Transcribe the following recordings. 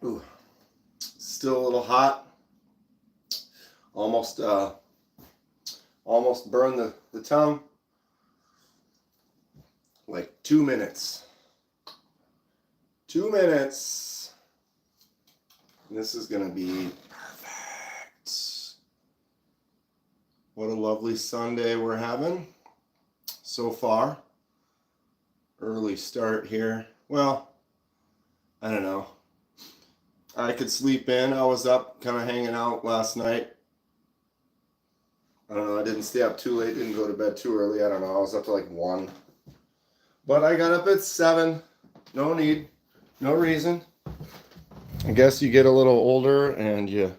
Ooh, still a little hot. Almost burned the tongue. Like 2 minutes. 2 minutes. And this is gonna be perfect. What a lovely Sunday we're having so far. Early start here. Well, I don't know. I could sleep in. I was up kind of hanging out last night. I don't know. I didn't stay up too late. Didn't go to bed too early. I don't know. I was up to like 1. But I got up at 7. No need. No reason. I guess you get a little older and you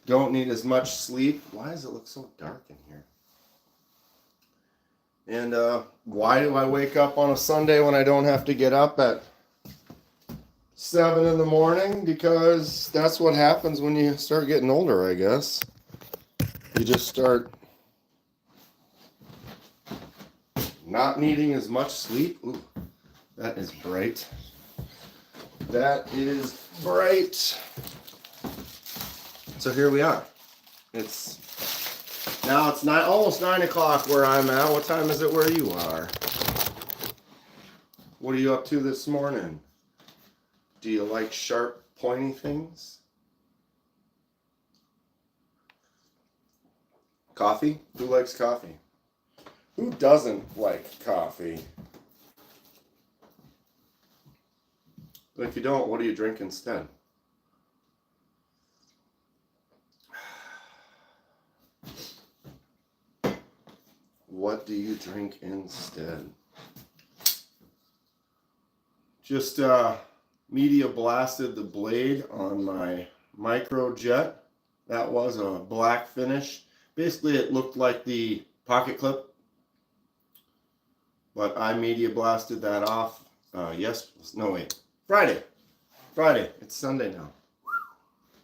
don't need as much sleep. Why does it look so dark in here? And why do I wake up on a Sunday when I don't have to get up at 7 in the morning? Because that's what happens when you start getting older, I guess. You just start not needing as much sleep. Ooh, that is bright. That is bright. So here we are. It's almost 9 o'clock where I'm at. What time is it where you are? What are you up to this morning? Do you like sharp, pointy things? Coffee? Who likes coffee? Who doesn't like coffee? But if you don't, what do you drink instead? What do you drink instead? Just media blasted the blade on my micro jet. That was a black finish. Basically, it looked like the pocket clip, but I media blasted that off. Friday. It's Sunday now.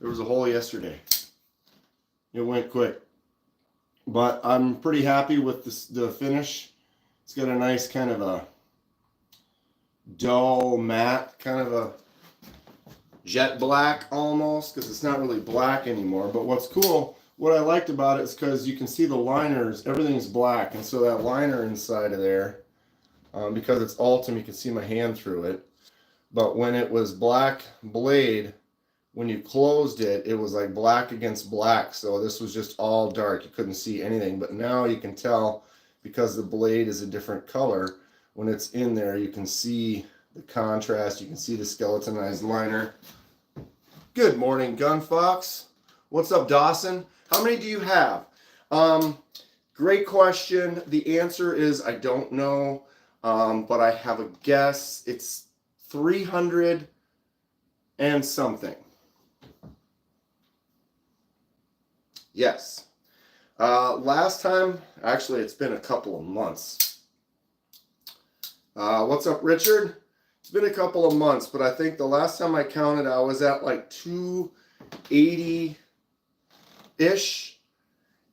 There was a hole yesterday. It went quick, but I'm pretty happy with the finish. It's got a nice kind of a dull matte, kind of a jet black almost, because it's not really black anymore. But what's cool, what I liked about it is because you can see the liners, everything's black, and so that liner inside of there, because it's Ultim, you can see my hand through it. But when it was black blade, when you closed it, it was like black against black. So this was just all dark. You couldn't see anything. But now you can tell, because the blade is a different color, when it's in there, you can see the contrast. You can see the skeletonized liner. Good morning, Gunfox. What's up, Dawson? How many do you have? Great question. The answer is I don't know, but I have a guess. It's 300 and something. Yes. Last time, actually, it's been a couple of months. What's up, Richard? It's been a couple of months, but I think the last time I counted, I was at like 280-ish.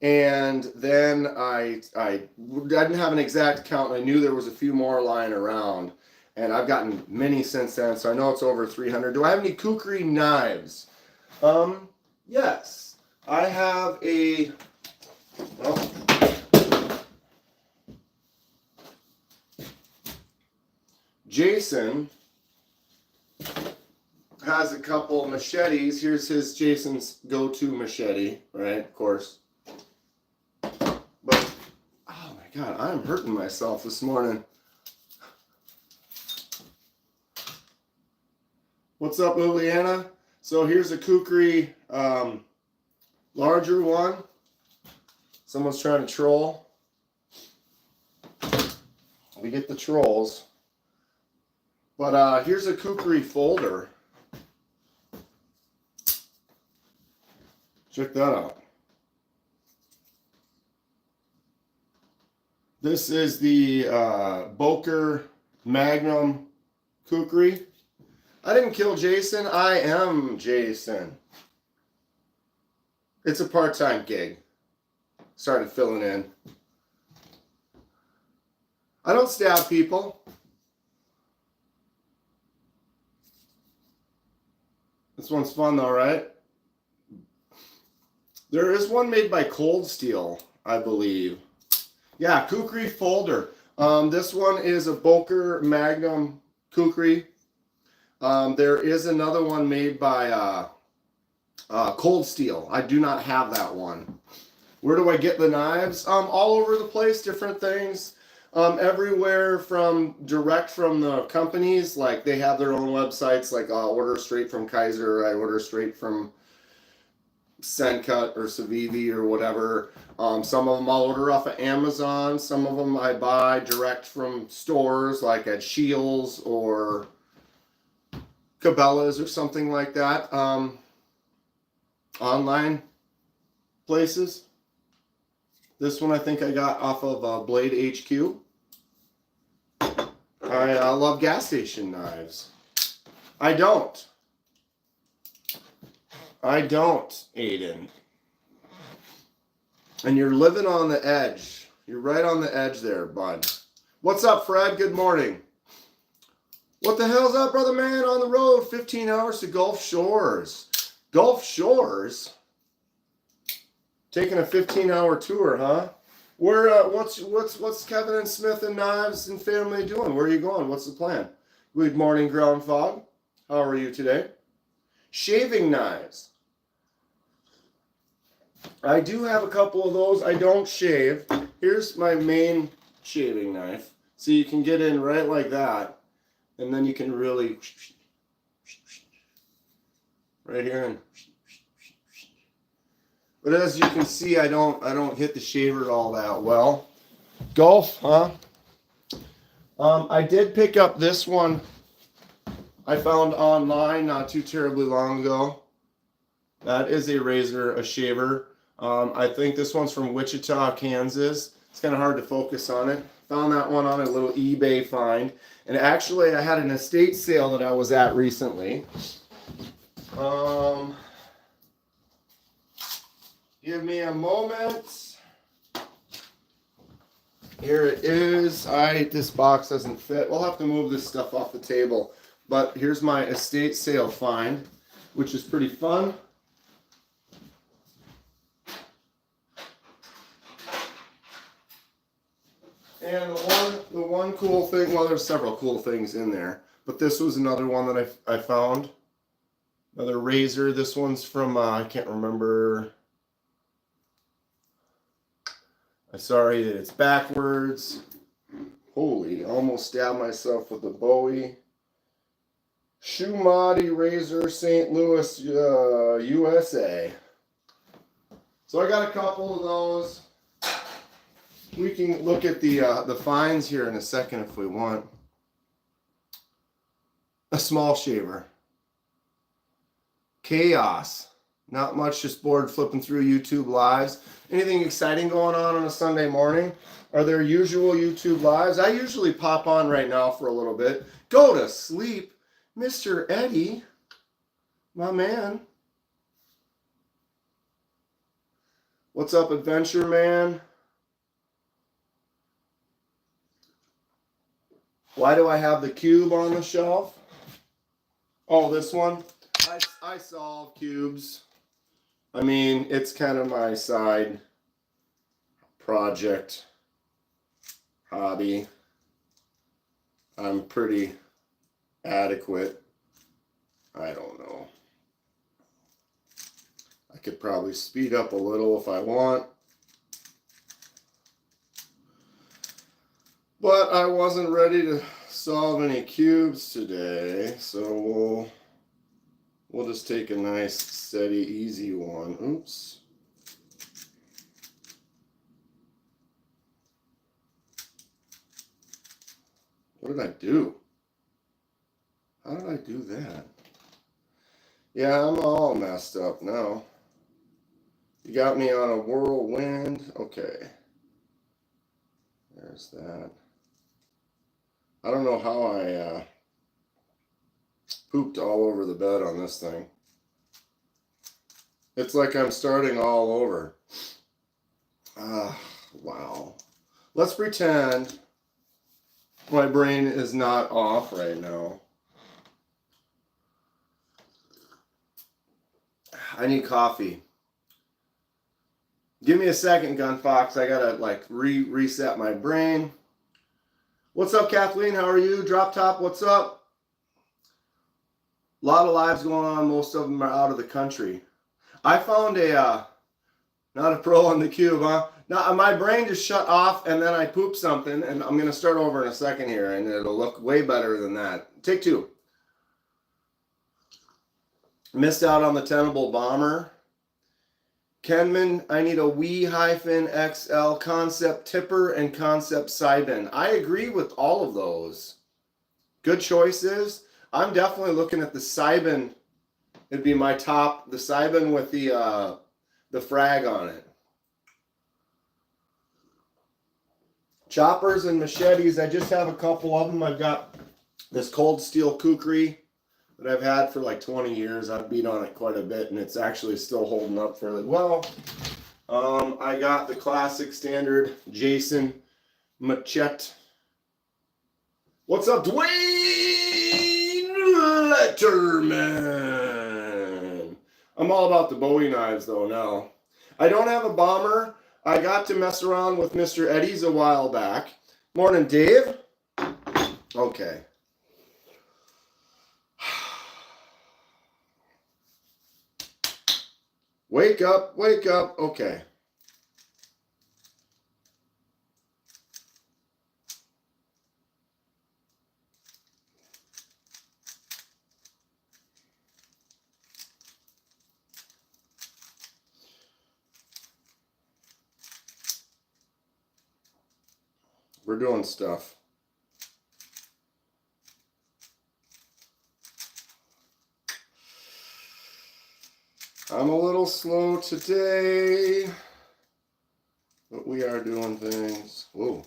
And then I didn't have an exact count. I knew there was a few more lying around. And I've gotten many since then, so I know it's over 300. Do I have any kukri knives? Yes. I have a... Well, Jason has a couple machetes. Here's Jason's go-to machete, right? Of course. But, oh my God, I'm hurting myself this morning. What's up, Liliana? So here's a kukri larger one. Someone's trying to troll. We get the trolls. But here's a kukri folder. Check that out. This is the Boker Magnum kukri. I didn't kill Jason. I am Jason. It's a part-time gig. Started filling in. I don't stab people. This one's fun though, right? There is one made by Cold Steel, I believe. Yeah, kukri folder. This one is a Boker Magnum kukri. There is another one made by Cold Steel. I do not have that one. Where do I get the knives? All over the place, different things. Everywhere from direct from the companies, like they have their own websites, like I'll order straight from Kaiser, I order straight from Sencut or Civivi or whatever. Some of them I'll order off of Amazon. Some of them I buy direct from stores, like at Shields or Cabela's or something like that. Online places. This one I think I got off of Blade HQ. I love gas station knives. I don't, Aiden. And you're living on the edge. You're right on the edge there, bud. What's up, Fred? Good morning. What the hell's up, brother man? On the road, 15 hours to Gulf Shores. Gulf Shores? Taking a 15-hour tour, huh? Where? What's Kevin and Smith and Knives and family doing? Where are you going? What's the plan? Good morning, Ground Fog. How are you today? Shaving knives. I do have a couple of those. I don't shave. Here's my main shaving knife. So you can get in right like that, and then you can really right here and. But as you can see, I don't hit the shaver all that well. Golf, huh? I did pick up this one I found online not too terribly long ago. That is a razor, a shaver. I think this one's from Wichita, Kansas. It's kind of hard to focus on it. Found that one on a little eBay find. And actually, I had an estate sale that I was at recently. Give me a moment. Here it is. This box doesn't fit. We'll have to move this stuff off the table. But here's my estate sale find, which is pretty fun. And the one cool thing, well, there's several cool things in there, but this was another one that I found. Another razor. This one's from, I can't remember. I'm sorry that it's backwards. Holy, almost stabbed myself with the Bowie. Shumati Razor, St. Louis, USA. So I got a couple of those. We can look at the finds here in a second if we want. A small shaver. Chaos. Not much, just bored flipping through YouTube lives. Anything exciting going on a Sunday morning? Are there usual YouTube lives? I usually pop on right now for a little bit. Go to sleep, Mr. Eddie. My man. What's up, Adventure Man? Why do I have the cube on the shelf? Oh, this one? I solve cubes. I mean, it's kind of my side project, hobby. I'm pretty adequate. I don't know. I could probably speed up a little if I want. But I wasn't ready to solve any cubes today, so we'll just take a nice, steady, easy one. Oops. What did I do? How did I do that? Yeah, I'm all messed up now. You got me on a whirlwind. Okay. There's that. I don't know how I pooped all over the bed on this thing. It's like I'm starting all over. Wow. Let's pretend my brain is not off right now. I need coffee. Give me a second, Gun Fox. I gotta like reset my brain. What's up, Kathleen? How are you? Drop Top, what's up? A lot of lives going on. Most of them are out of the country. I found a, not a pro on the cube, huh? Now, my brain just shut off and then I pooped something, and I'm going to start over in a second here, and it'll look way better than that. Take two. Missed out on the Tenable Bomber. Kenman, I need a Wii-XL concept tipper and concept side-bin. I agree with all of those. Good choices. I'm definitely looking at the side-bin. It'd be my top, the side-bin with the frag on it. Choppers and machetes, I just have a couple of them. I've got this cold steel kukri that I've had for like 20 years. I've beat on it quite a bit, and it's actually still holding up fairly well. I got the classic standard Jason machete. What's up, Dwayne Letterman? I'm all about the Bowie knives though now. I don't have a bomber. I got to mess around with Mr. Eddie's a while back. Morning, Dave. Okay. Wake up, wake up. Okay. We're doing stuff. I'm a little slow today, but we are doing things. Whoa.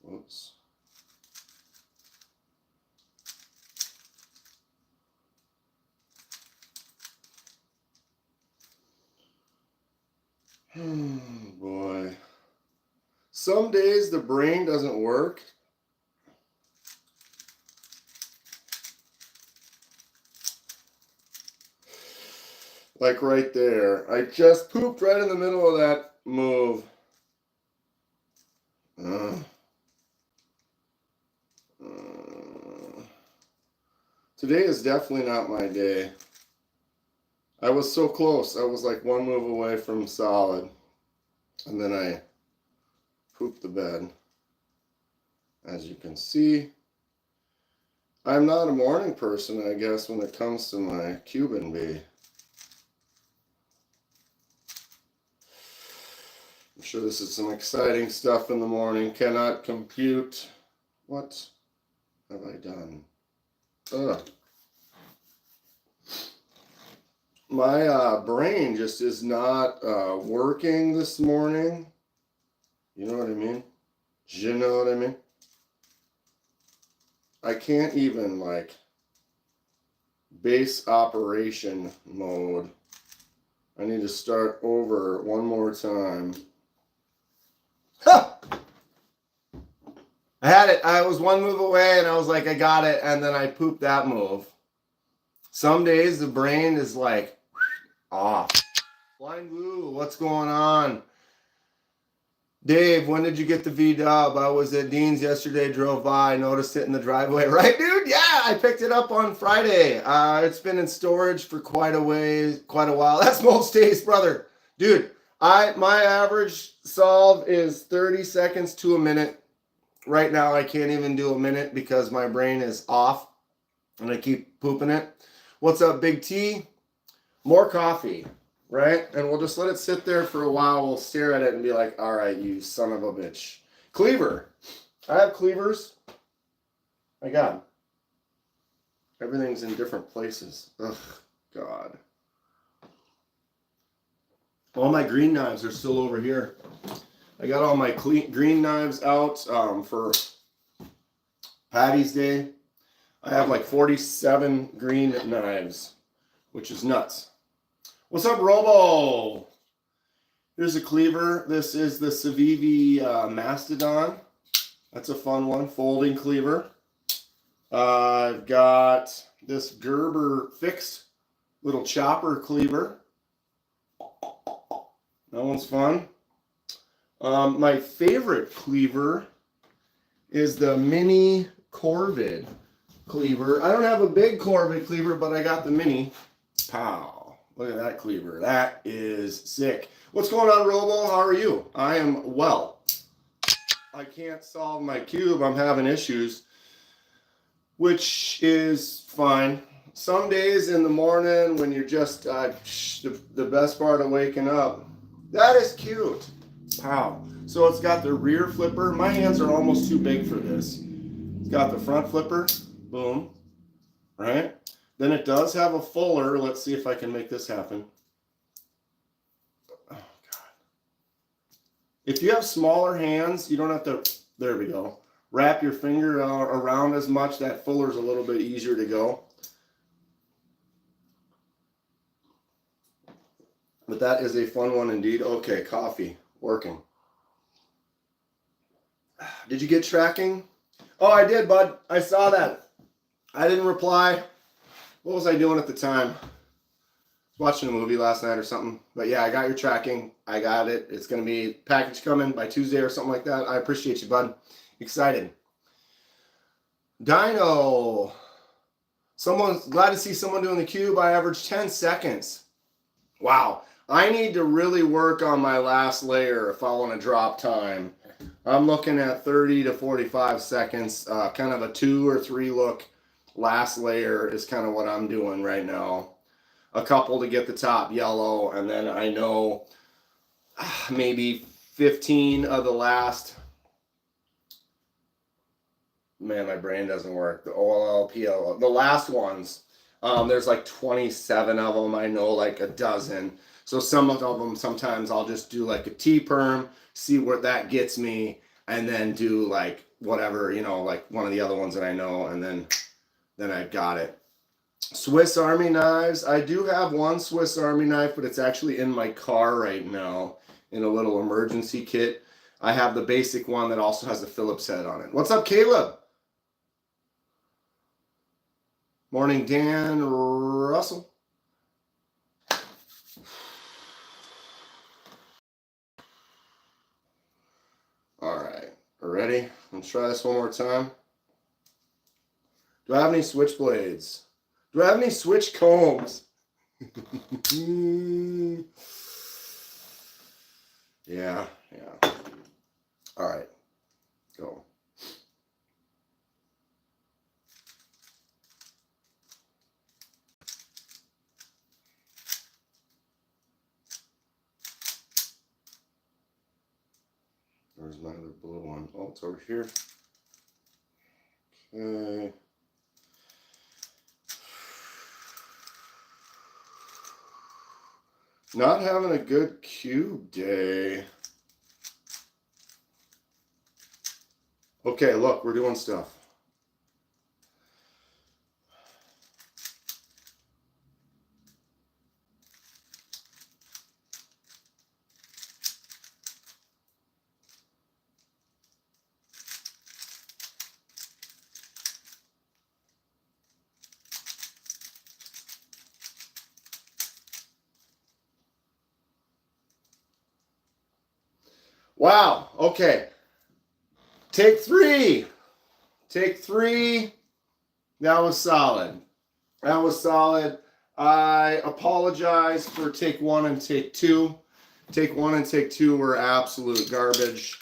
Whoops. Boy. Some days the brain doesn't work. Like right there. I just pooped right in the middle of that move. Today is definitely not my day. I was so close. I was like one move away from solid. And then I pooped the bed. As you can see, I'm not a morning person, I guess, when it comes to my Cuban bee. I'm sure this is some exciting stuff in the morning. Cannot compute. What have I done? Ugh. My brain just is not working this morning. You know what I mean? You know what I mean? I can't even like base operation mode. I need to start over one more time. Ha! I had it. I was one move away and I was like, I got it. And then I pooped that move. Some days the brain is like off. Blind Blue, what's going on? Dave, when did you get the V-Dub? I was at Dean's yesterday, drove by, noticed it in the driveway. Right, dude? Yeah, I picked it up on Friday. It's been in storage for quite a while. That's most days, brother. Dude, my average solve is 30 seconds to a minute. Right now, I can't even do a minute because my brain is off and I keep pooping it. What's up, Big T? More coffee, right? And we'll just let it sit there for a while. We'll stare at it and be like, all right, you son of a bitch. Cleaver. I have cleavers. My God. Everything's in different places. Ugh, God. All my green knives are still over here. I got all my green knives out for Patty's Day. I have like 47 green knives, which is nuts. What's up, Robo? Here's a cleaver. This is the Civivi Mastodon. That's a fun one, folding cleaver. I've got this Gerber fixed little chopper cleaver. That one's fun. My favorite cleaver is the mini Corvid cleaver. I don't have a big Corvid cleaver, but I got the mini. Pow. Look at that cleaver. That is sick. What's going on, Robo? How are you? I am well. I can't solve my cube. I'm having issues, which is fine. Some days in the morning when you're just the best part of waking up. That is cute. Wow. So it's got the rear flipper. My hands are almost too big for this. It's got the front flipper. Boom. Right? Then it does have a fuller. Let's see if I can make this happen. Oh, God. If you have smaller hands, you don't have to, there we go, wrap your finger around as much. That fuller is a little bit easier to go. But that is a fun one indeed. Okay, coffee. Working. Did you get tracking? Oh, I did, bud. I saw that. I didn't reply. What was I doing at the time? Watching a movie last night or something. But yeah, I got your tracking. I got it. It's going to be package coming by Tuesday or something like that. I appreciate you, bud. Excited. Dino. Someone's glad to see someone doing the cube. I averaged 10 seconds. Wow. I need to really work on my last layer if I want to drop time. I'm looking at 30 to 45 seconds, kind of a 2 or 3 look. Last layer is kind of what I'm doing right now. A couple to get the top yellow, and then I know maybe 15 of the last. Man, my brain doesn't work. The OLL, PLL, the last ones. There's like 27 of them. I know like a dozen. So some of them, sometimes I'll just do like a T-perm, see where that gets me, and then do like whatever, you know, like one of the other ones that I know, and then I've got it. Swiss Army knives. I do have one Swiss Army knife, but it's actually in my car right now in a little emergency kit. I have the basic one that also has a Phillips head on it. What's up, Caleb? Morning, Dan Russell. All right, ready? Let's try this one more time. Do I have any switchblades? Do I have any switch combs? Yeah. All right, go. Where's my other blue one? Oh, it's over here. Okay. Not having a good cube day. Okay, look, we're doing stuff. Wow, okay. Take 3. Take 3. That was solid. That was solid. I apologize for take 1 and take 2. Take 1 and take 2 were absolute garbage,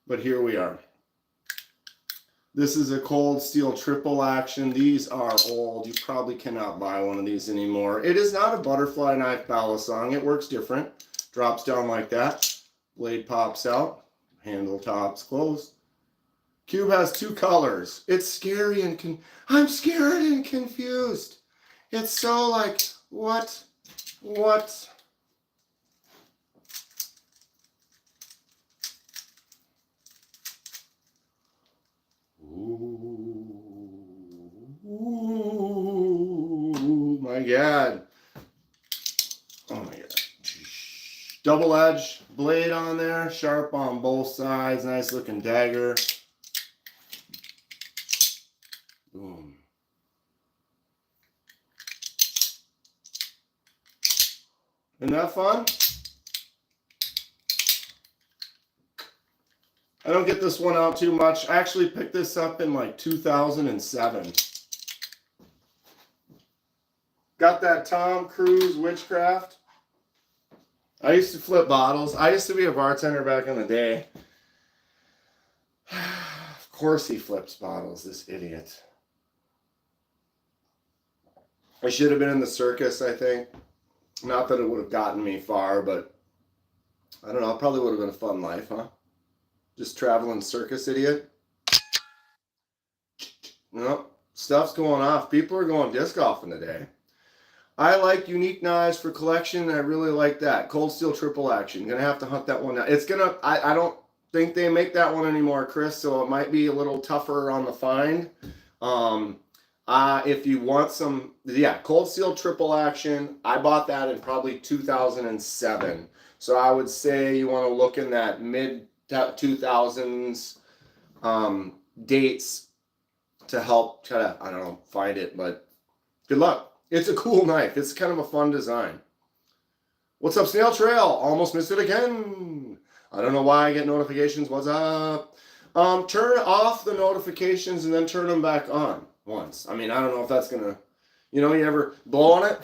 but here we are. This is a cold steel triple action. These are old. You probably cannot buy one of these anymore. It is not a butterfly knife balisong. It works different. Drops down like that. Blade pops out. Handle tops closed. Cube has 2 colors. It's scary and I'm scared and confused. It's so like, what? Ooh, my God. Oh my God. Double edge blade on there, sharp on both sides, nice looking dagger. Boom. Isn't that fun? I don't get this one out too much. I actually picked this up in like 2007. Got that Tom Cruise Witchcraft. I used to flip bottles. I used to be a bartender back in the day. Of course he flips bottles, this idiot. I should have been in the circus, I think. Not that it would have gotten me far, but I don't know. It probably would have been a fun life, huh? Just traveling circus idiot. No, stuff's going off. People are going disc golfing today. I like unique knives for collection. I really like that. Cold Steel Triple Action. Gonna have to hunt that one down. It's gonna, I don't think they make that one anymore, Chris, so it might be a little tougher on the find. If you want some, yeah, Cold Steel Triple Action. I bought that in probably 2007. So I would say you want to look in that mid 2000s dates to help try to, I don't know, find it, but good luck. It's a cool knife. It's kind of a fun design. What's up, Snail Trail? Almost missed it again. I don't know why I get notifications. What's up? Turn off the notifications and then turn them back on once. I mean, I don't know if that's going to, you ever blow on it?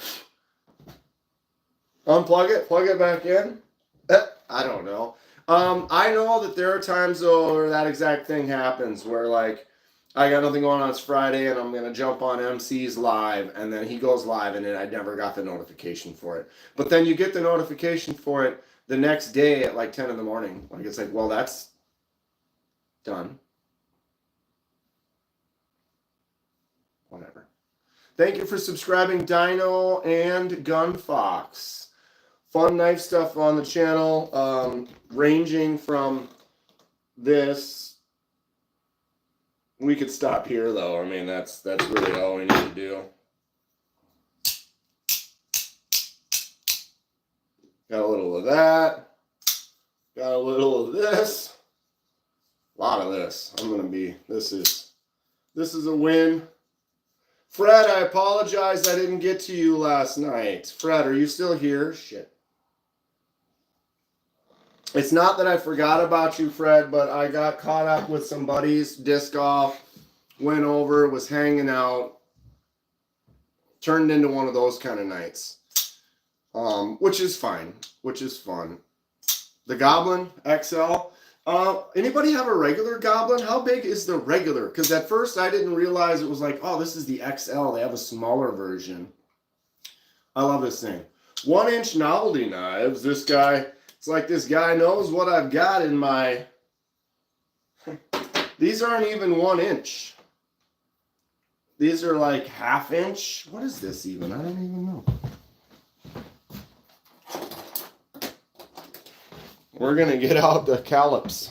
Unplug it, plug it back in? I don't know. I know that there are times, though, where that exact thing happens where, like, I got nothing going on, it's Friday, and I'm going to jump on MC's live, and then he goes live, and then I never got the notification for it. But then you get the notification for it the next day at like 10 in the morning. Like, it's like, well, that's done. Whatever. Thank you for subscribing, Dino and Gunfox. Fun knife stuff on the channel, ranging from this. We could stop here, though. I mean, that's really all we need to do. Got a little of that. Got a little of this. A lot of this. This is a win. Fred, I apologize I didn't get to you last night. Fred, are you still here? Shit. It's not that I forgot about you, Fred, but I got caught up with some buddies, disc golf, went over, was hanging out, turned into one of those kind of nights, which is fine, which is fun. The Goblin XL. Anybody have a regular Goblin? How big is the regular? Because at first I didn't realize it was like, oh, this is the XL. They have a smaller version. I love this thing. 1-inch novelty knives. This guy... It's like this guy knows what I've got in my... These aren't even 1 inch. These are like 1/2 inch. What is this even? I don't even know. We're going to get out the callops.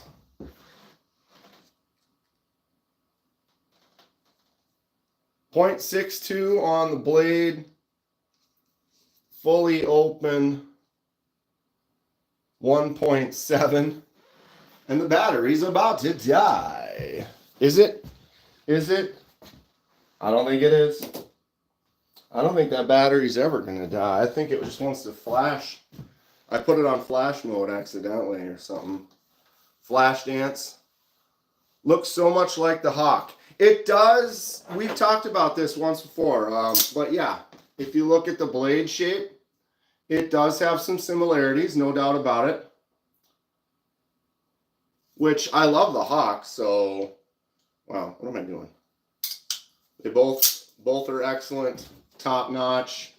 .62 on the blade. Fully open. 1.7, and the battery's about to die. Is it? Is it? I don't think it is. I don't think that battery's ever going to die. I think it just wants to flash. I put it on flash mode accidentally or something. Flash dance. Looks so much like the Hawk. It does. We've talked about this once before, but yeah, if you look at the blade shape, it does have some similarities, no doubt about it. Which I love the Hawk, so wow, what am I doing? They both are excellent, top notch.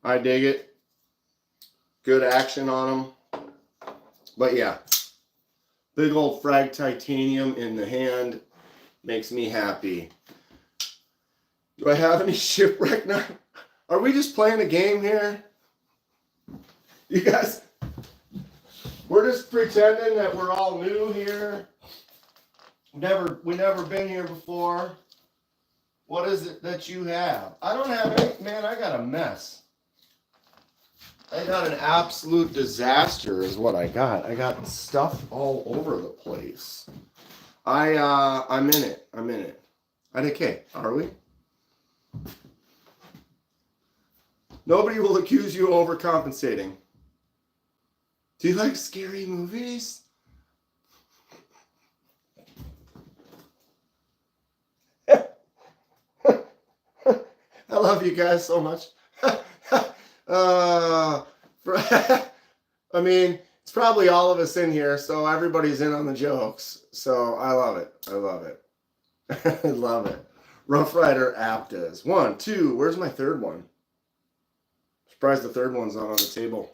I dig it. Good action on them. But yeah, big old frag titanium in the hand makes me happy. Do I have any shipwreck now? Are we just playing a game here? You guys, we're just pretending that we're all new here. We never been here before. What is it that you have? I don't have any, man, I got a mess. I got an absolute disaster is what I got. I got stuff all over the place. I'm in it. I'm in it. Okay, are we? Nobody will accuse you of overcompensating. Do you like scary movies? I love you guys so much. I mean, it's probably all of us in here, so everybody's in on the jokes. So I love it. I love it. I love it. Rough Rider Aptas. 1, 2. Where's my third one? Surprised the third one's not on the table.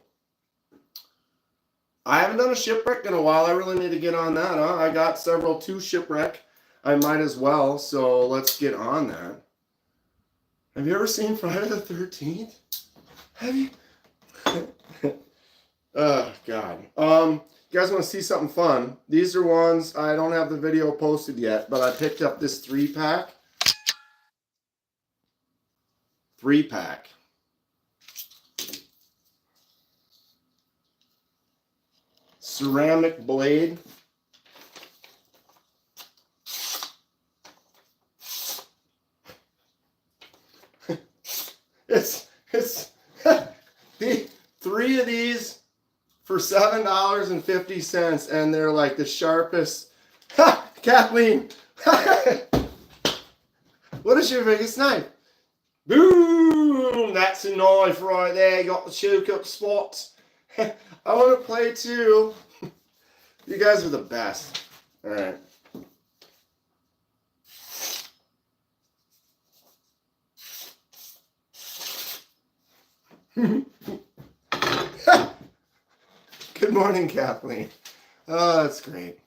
I haven't done a shipwreck in a while. I really need to get on that, huh? I got several to shipwreck. I might as well, so let's get on that. Have you ever seen Friday the 13th? Have you? Oh, God. You guys want to see something fun? These are ones, I don't have the video posted yet, but I picked up this 3-pack. 3-pack. Ceramic blade. It's the 3 of these for $7.50, and they're like the sharpest. Ha! Kathleen! What is your biggest knife? Boom! That's a knife right there. You got the choke up spots. I want to play too. You guys are the best. All right. Good morning, Kathleen. Oh, that's great.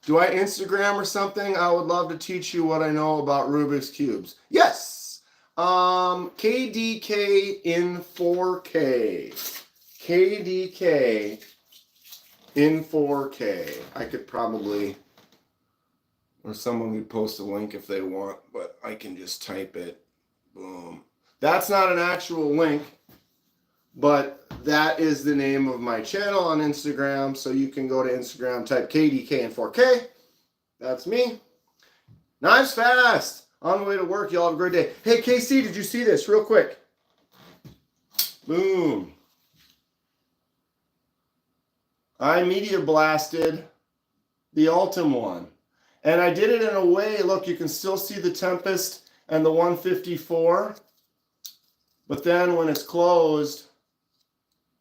Do I Instagram or something? I would love to teach you what I know about Rubik's Cubes. Yes. KDK in 4K. KDK in 4K. I could probably, or someone could post a link if they want, but I can just type it. Boom. That's not an actual link, but that is the name of my channel on Instagram. So you can go to Instagram, type KDK in 4K. That's me. Knives fast. On the way to work. Y'all have a great day. Hey, KC, did you see this real quick? Boom. I media blasted the Ultim one. And I did it in a way, look, you can still see the Tempest and the 154. But then when it's closed,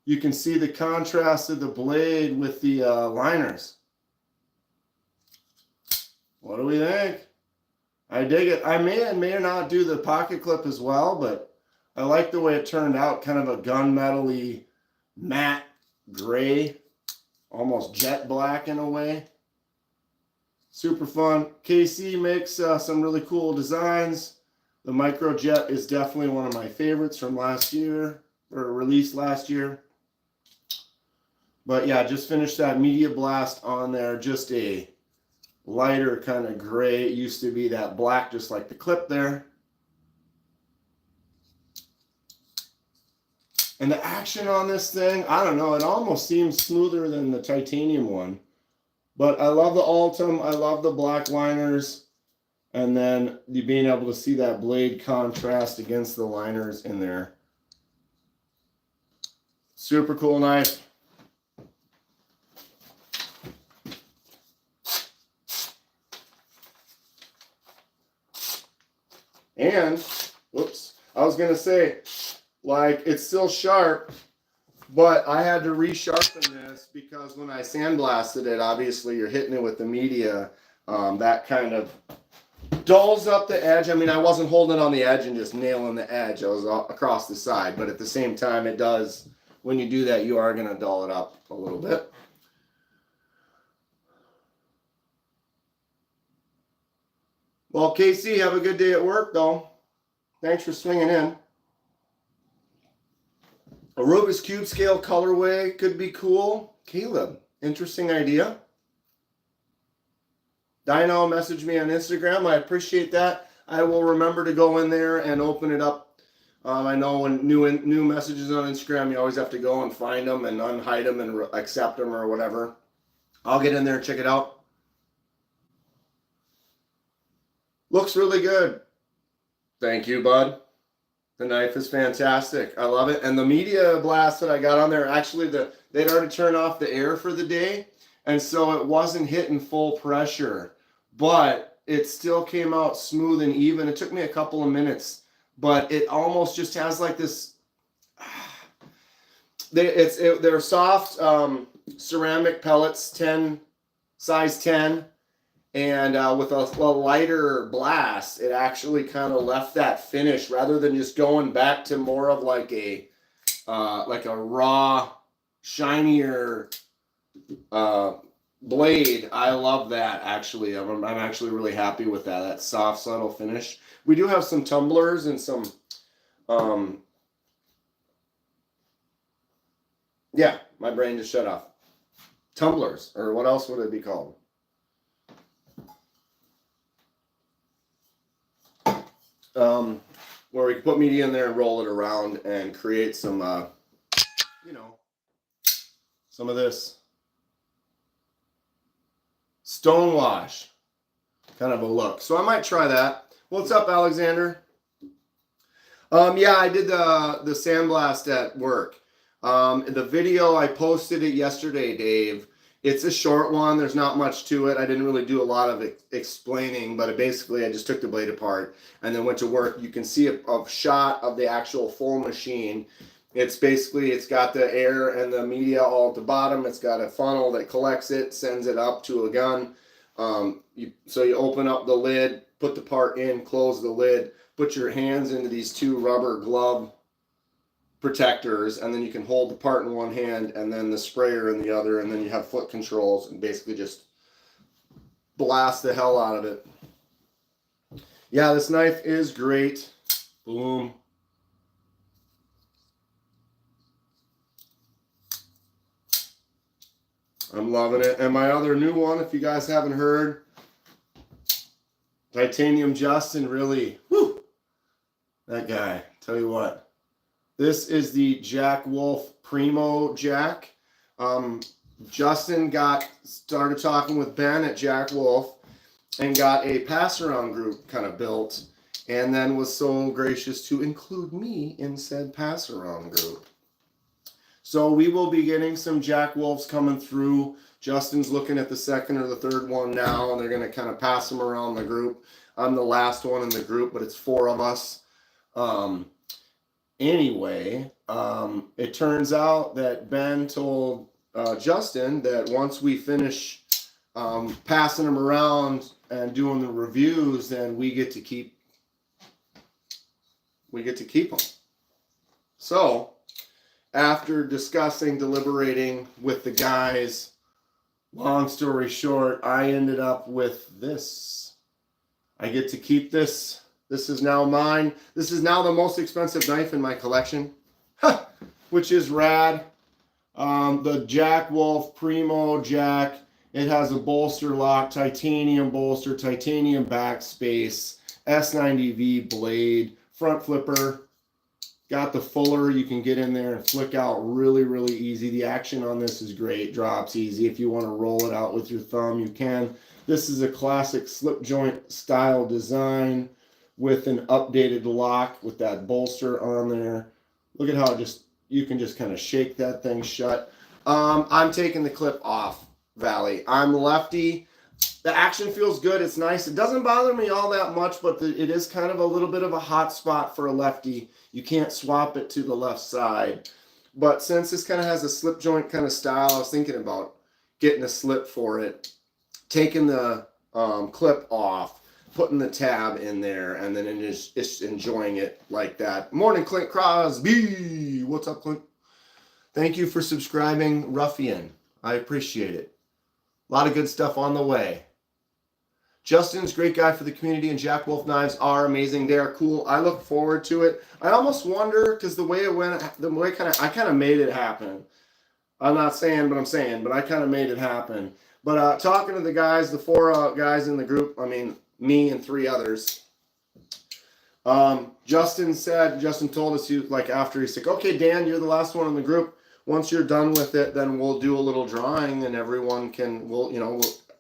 you can see the contrast of the blade with the liners. What do we think? I dig it. I may and may not do the pocket clip as well, but I like the way it turned out. Kind of a gunmetal-y matte gray, almost jet black in a way. Super fun. KC makes some really cool designs. The Microjet is definitely one of my favorites from last year, or released last year. But yeah, just finished that media blast on there. Just a lighter kind of gray. It used to be that black, just like the clip there. And the action on this thing, I don't know, it almost seems smoother than the titanium one. But I love the Ultim, I love the black liners, and then you being able to see that blade contrast against the liners in there. Super cool knife. And, whoops, I was going to say, like, it's still sharp, but I had to resharpen this because when I sandblasted it, obviously you're hitting it with the media, that kind of dulls up the edge. I mean, I wasn't holding on the edge and just nailing the edge. I was across the side, but at the same time, it does, when you do that, you are going to dull it up a little bit. Well, KC, have a good day at work, though. Thanks for swinging in. A Rubik's Cube scale colorway could be cool. Caleb, interesting idea. Dino messaged me on Instagram. I appreciate that. I will remember to go in there and open it up. I know when new messages on Instagram, you always have to go and find them and unhide them and accept them or whatever. I'll get in there and check it out. Looks really good. Thank you, bud. The knife is fantastic. I love it. And the media blast that I got on there, actually, they'd already turned off the air for the day. And so it wasn't hitting full pressure. But it still came out smooth and even. It took me a couple of minutes. But it almost just has like this... They're soft ceramic pellets, size 10. And with a lighter blast, it actually kind of left that finish rather than just going back to more of like a raw, shinier blade. I love that, actually. I'm actually really happy with that. That soft, subtle finish. We do have some tumblers and some, yeah, my brain just shut off. Tumblers, or what else would it be called? Where we can put media in there and roll it around and create some, some of this stonewash kind of a look. So I might try that. What's up, Alexander? Yeah, I did the sandblast at work. The video, I posted it yesterday, Dave. It's a short one. There's not much to it. I didn't really do a lot of explaining, but basically I just took the blade apart and then went to work. You can see a shot of the actual full machine. It's got the air and the media all at the bottom. It's got a funnel that collects it, sends it up to a gun. So you open up the lid, put the part in, close the lid, put your hands into these two rubber glove protectors, and then you can hold the part in one hand and then the sprayer in the other, and then you have foot controls and basically just blast the hell out of it. Yeah, this knife is great. Boom. I'm loving it. And my other new one, if you guys haven't heard, Titanium Justin, really, whew, that guy, tell you what. This is the Jack Wolf Primo Jack. Justin started talking with Ben at Jack Wolf and got a Passaround group kind of built, and then was so gracious to include me in said Passaround group. So we will be getting some Jack Wolves coming through. Justin's looking at the second or the third one now, and they're going to kind of pass them around the group. I'm the last one in the group, but it's 4 of us. Anyway, it turns out that Ben told Justin that once we finish passing them around and doing the reviews, then we get to keep them. So, after discussing, deliberating with the guys, long story short, I ended up with this. I get to keep this. This is now mine. This is now the most expensive knife in my collection, which is rad. The Jack Wolf Primo Jack. It has a bolster lock, titanium bolster, titanium backspace, S90V blade, front flipper. Got the fuller. You can get in there and flick out really, really easy. The action on this is great. Drops easy. If you want to roll it out with your thumb, you can. This is a classic slip joint style design with an updated lock with that bolster on there. Look at how you can just kind of shake that thing shut. I'm taking the clip off, Valley. I'm lefty. The action feels good. It's nice. It doesn't bother me all that much, but it is kind of a little bit of a hot spot for a lefty. You can't swap it to the left side. But since this kind of has a slip joint kind of style, I was thinking about getting a slip for it, taking the clip off, putting the tab in there, and then just enjoying it like that. Morning, Clint Crosby. What's up, Clint? Thank you for subscribing, Ruffian. I appreciate it. A lot of good stuff on the way. Justin's a great guy for the community, and Jack Wolf knives are amazing. They are cool. I look forward to it. I almost wonder, because the way it went, I kind of made it happen. I'm not saying, but I'm saying, but I kind of made it happen. But talking to the guys, the 4 guys in the group, I mean, me and 3 others. Justin told us, after he's like, okay, Dan, you're the last one in the group. Once you're done with it, then we'll do a little drawing, and everyone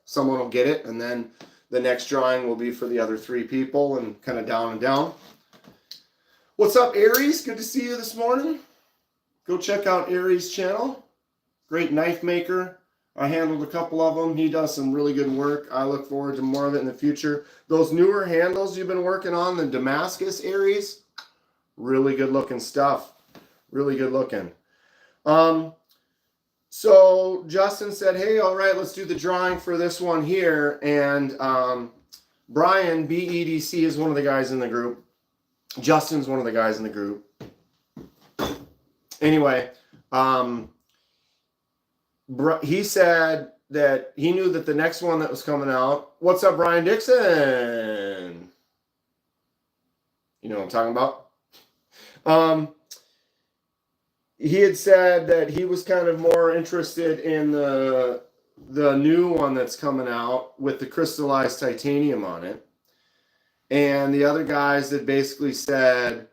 someone will get it, and then the next drawing will be for the other 3 people, and kind of down and down. What's up, Aries? Good to see you this morning. Go check out Aries' channel. Great knife maker. I handled a couple of them. He does some really good work. I look forward to more of it in the future. Those newer handles you've been working on, the Damascus Aries, really good looking stuff. Really good looking. So Justin said, hey, all right, let's do the drawing for this one here. And Brian, BEDC, is one of the guys in the group. Justin's one of the guys in the group. Anyway, he said that he knew that the next one that was coming out. What's up, Brian Dixon? You know what I'm talking about? He had said that he was kind of more interested in the new one that's coming out with the crystallized titanium on it. And the other guys that basically said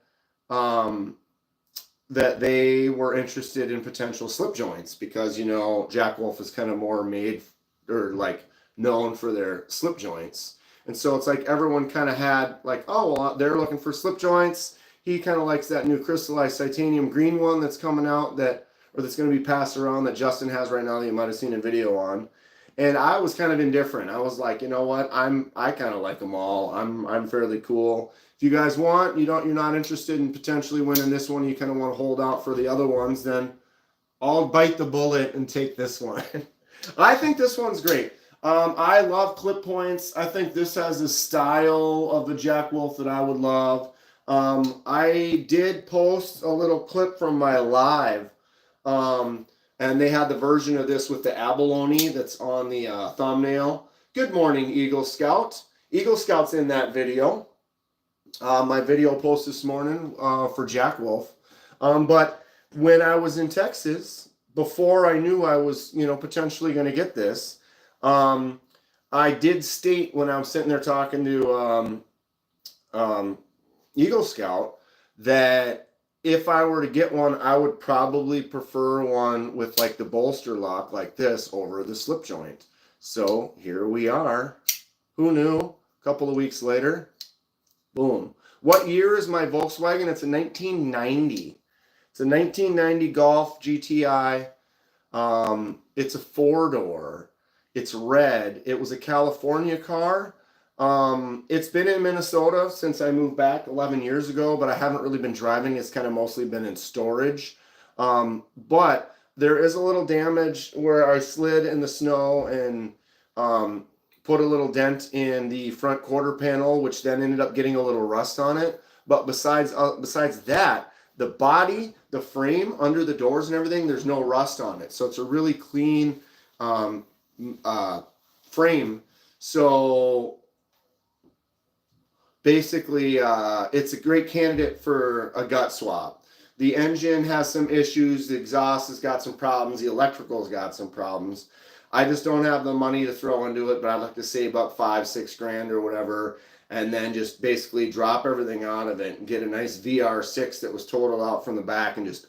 that they were interested in potential slip joints because, you know, Jack Wolf is kind of more made or like known for their slip joints. And so it's like everyone kind of had like, oh, well, they're looking for slip joints. He kind of likes that new crystallized titanium green one that's coming out that's going to be passed around that Justin has right now that you might have seen a video on. And I was kind of indifferent. I was like, you know what? I kind of like them all. I'm fairly cool. If you guys want, you're not interested in potentially winning this one, you kind of want to hold out for the other ones, then I'll bite the bullet and take this one. I think this one's great. I love clip points. I think this has a style of the Jack Wolf that I would love. I did post a little clip from my live, and they had the version of this with the abalone that's on the thumbnail. Good morning, Eagle Scout. Eagle Scout's in that video. My video post this morning for Jack Wolf. But when I was in Texas, before I knew I was, potentially going to get this, I did state when I was sitting there talking to Eagle Scout that if I were to get one, I would probably prefer one with like the bolster lock like this over the slip joint. So here we are. Who knew? A couple of weeks later, boom. What year is my Volkswagen? It's a 1990. It's a 1990 Golf GTI. It's a 4-door. It's red. It was a California car. It's been in Minnesota since I moved back 11 years ago, but I haven't really been driving. It's kind of mostly been in storage. But there is a little damage where I slid in the snow and put a little dent in the front quarter panel, which then ended up getting a little rust on it. But besides that, the body, the frame under the doors and everything, there's no rust on it. So it's a really clean frame. So basically, it's a great candidate for a gut swap. The engine has some issues. The exhaust has got some problems. The electrical's got some problems. I just don't have the money to throw into it, but I'd like to save up $5-6 grand or whatever, and then just basically drop everything out of it and get a nice VR6 that was totaled out from the back and just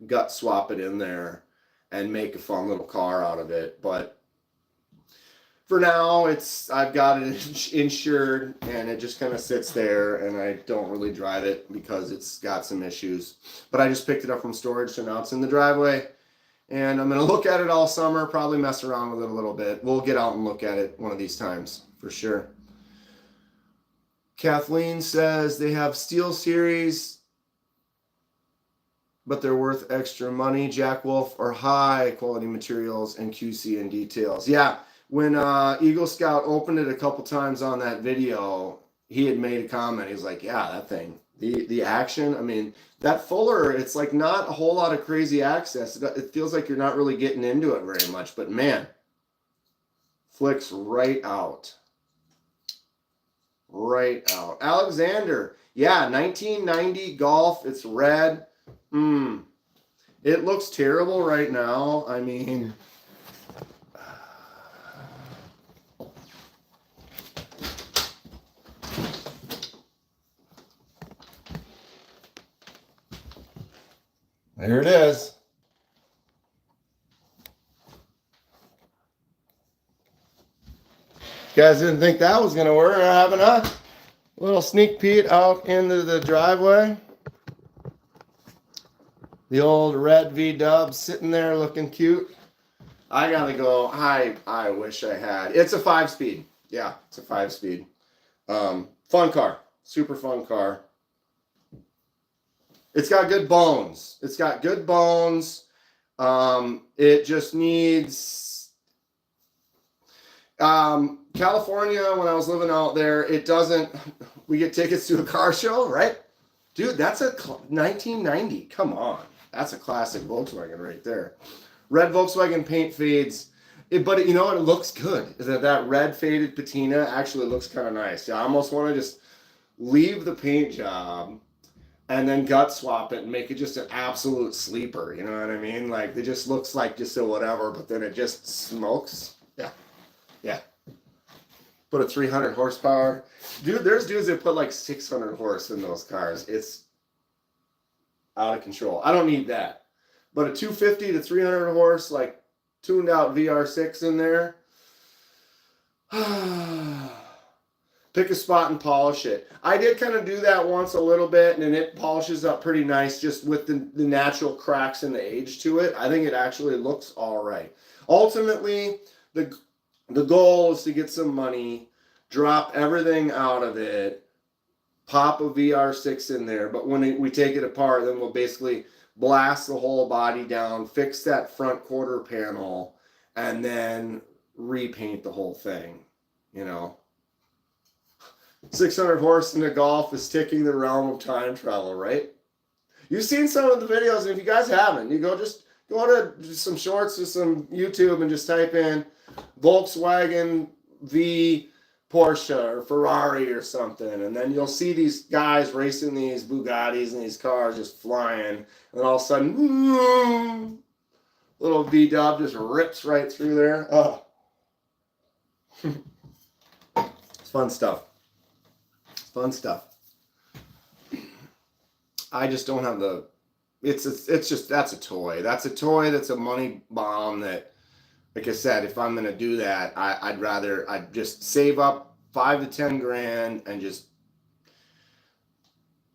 gut swap it in there and make a fun little car out of it. But for now, I've got it insured, and it just kind of sits there, and I don't really drive it because it's got some issues. But I just picked it up from storage, so now it's in the driveway, and I'm going to look at it all summer, probably mess around with it a little bit. We'll get out and look at it one of these times, for sure. Kathleen says they have Steel Series, but they're worth extra money. Jack Wolf are high quality materials and QC and details. Yeah. When Eagle Scout opened it a couple times on that video, he had made a comment. He was like, yeah, that thing, the action, I mean, that Fuller, it's like not a whole lot of crazy access. It feels like you're not really getting into it very much, but man, flicks right out. Right out. Alexander, yeah, 1990 Golf, it's red. It looks terrible right now. I mean, there it is. You guys didn't think that was going to work. We're having a little sneak peek out into the driveway. The old red V-dub sitting there looking cute. I gotta go. I wish I had. It's a 5-speed. Yeah, it's a 5-speed. Fun car. Super fun car. It's got good bones. It's got good bones. It just needs... California, when I was living out there, it doesn't... We get tickets to a car show, right? Dude, that's a 1990. Come on. That's a classic Volkswagen right there. Red Volkswagen paint fades. But you know what? It looks good. That red faded patina actually looks kind of nice. I almost want to just leave the paint job and then gut swap it and make it just an absolute sleeper. You know what I mean? Like, it just looks like just a whatever, but then it just smokes. Yeah. Yeah. Put a 300 horsepower. Dude, there's dudes that put like 600 horse in those cars. It's out of control. I don't need that. But a 250 to 300 horse, like tuned out VR6 in there. Pick a spot and polish it. I did kind of do that once a little bit, and it polishes up pretty nice just with the natural cracks and the age to it. I think it actually looks all right. Ultimately, the goal is to get some money, drop everything out of it, pop a VR6 in there. But when we take it apart, then we'll basically blast the whole body down, fix that front quarter panel, and then repaint the whole thing, you know. 600 horse in a Golf is ticking the realm of time travel, right? You've seen some of the videos, and if you guys haven't, you go to some shorts or some YouTube and just type in Volkswagen v Porsche or Ferrari or something, and then you'll see these guys racing these Bugattis and these cars just flying, and then all of a sudden, little V-dub just rips right through there. Oh. It's fun stuff. It's fun stuff. I just don't have the... It's just, that's a toy. That's a toy that's a money bomb that, like I said, if I'm going to do that, I'd just save up 5 to 10 grand and just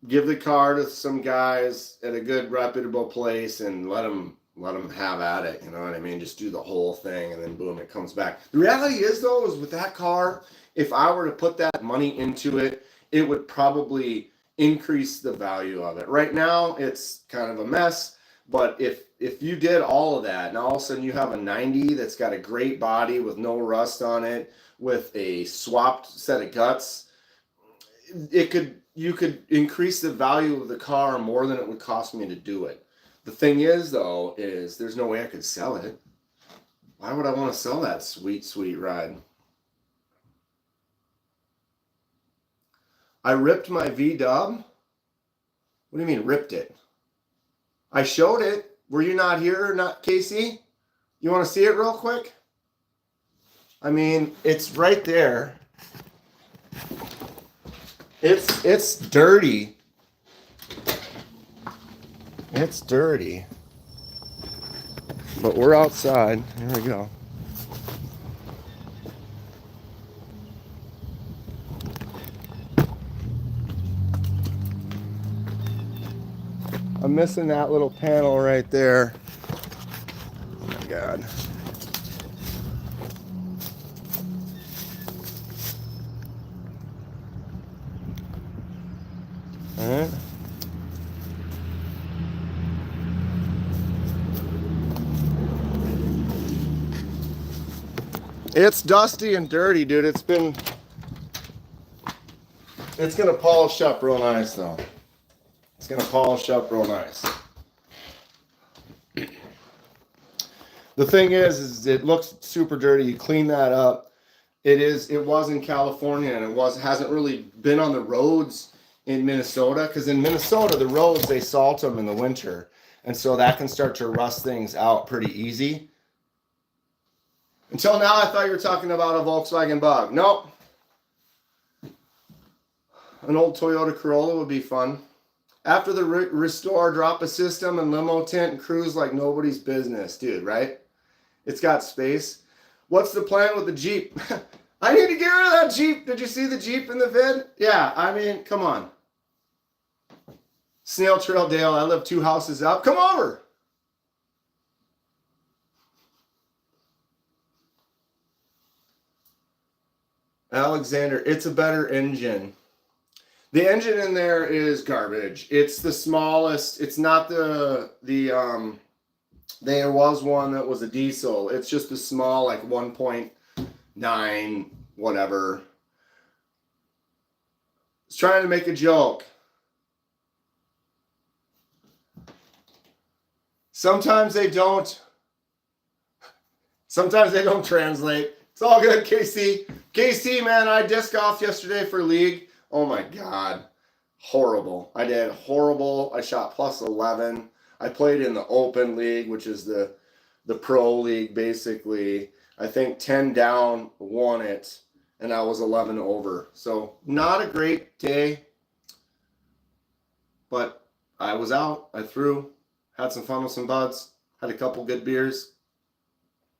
give the car to some guys at a good reputable place and let them have at it. You know what I mean? Just do the whole thing and then boom, it comes back. The reality is though, is with that car, if I were to put that money into it, it would probably increase the value of it. Right now, it's kind of a mess. But if you did all of that, and all of a sudden you have a 90 that's got a great body with no rust on it, with a swapped set of guts, you could increase the value of the car more than it would cost me to do it. The thing is, though, is there's no way I could sell it. Why would I want to sell that sweet, sweet ride? I ripped my V-dub? What do you mean, ripped it? I showed it. Were you not here, not Casey? You want to see it real quick? I mean, it's right there. It's dirty. It's dirty. But we're outside. Here we go. I'm missing that little panel right there. Oh my God. All right. It's dusty and dirty, dude. It's gonna polish up real nice though. It's going to polish up real nice. The thing is it looks super dirty. You clean that up. It was in California, and hasn't really been on the roads in Minnesota, because in Minnesota, the roads, they salt them in the winter. And so that can start to rust things out pretty easy. Until now, I thought you were talking about a Volkswagen Bug. Nope. An old Toyota Corolla would be fun. After the restore, drop a system and limo tent and cruise like nobody's business, dude, right? It's got space. What's the plan with the Jeep? I need to get rid of that Jeep. Did you see the Jeep in the vid? Yeah, I mean, come on. Snail Trail Dale, I live 2 houses up. Come over. Alexander, it's a better engine. The engine in there is garbage. It's the smallest. It's not there was one that was a diesel. It's just a small, like 1.9, whatever. It's trying to make a joke. Sometimes they don't translate. It's all good, KC. KC, man, I disc golfed yesterday for league. Oh my God. Horrible. I did horrible. I shot plus 11. I played in the open league, which is the pro league, basically. I think 10 down, won it, and I was 11 over. So not a great day, but I was out. I threw, had some fun with some buds, had a couple good beers.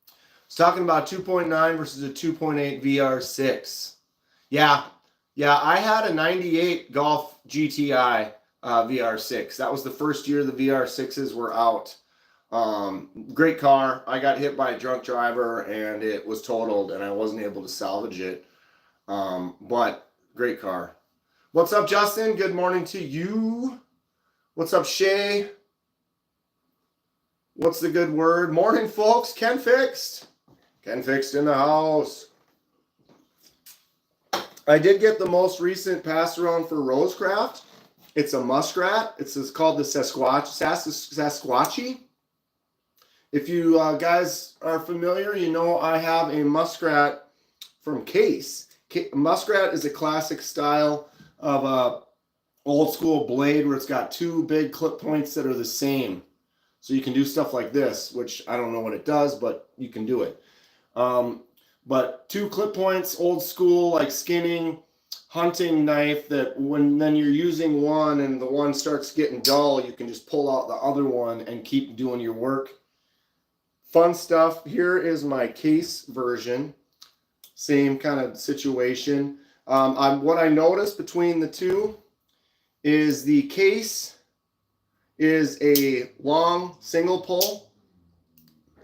I was talking about 2.9 versus a 2.8 VR6. Yeah, I had a 98 Golf GTI VR6. That was the first year the VR6s were out. Great car. I got hit by a drunk driver and it was totaled and I wasn't able to salvage it. But great car. What's up, Justin? Good morning to you. What's up, Shay? What's the good word? Morning, folks. Ken Fixed. Ken Fixed in the house. I did get the most recent Passaround for Rosecraft. It's a Muskrat. It's called the Sasquatchy. If you guys are familiar, you know I have a Muskrat from Case. Muskrat is a classic style of a old school blade where it's got 2 big clip points that are the same. So you can do stuff like this, which I don't know what it does, but you can do it. But 2 clip points, old school, like skinning, hunting knife that then you're using one and the one starts getting dull, you can just pull out the other one and keep doing your work. Fun stuff. Here is my Case version. Same kind of situation. What I noticed between the two is the Case is a long single pull.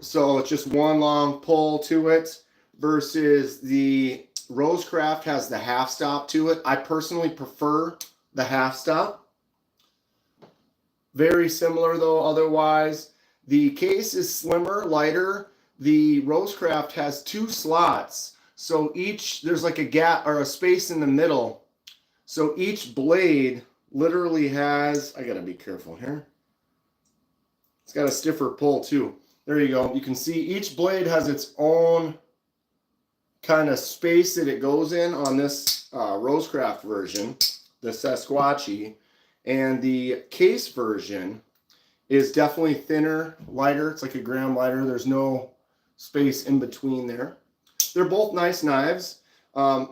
So it's just one long pull to it versus the Rosecraft has the half stop to it. I personally prefer the half stop. Very similar though otherwise. The Case is slimmer, lighter. The Rosecraft has 2 slots. So there's like a gap or a space in the middle. So each blade literally has, I gotta be careful here. It's got a stiffer pull too. There you go. You can see each blade has its own kind of space that it goes in on this Rosecraft version, the Sasquatchy, and the Case version is definitely thinner, lighter. It's like a gram lighter. There's no space in between there. They're both nice knives.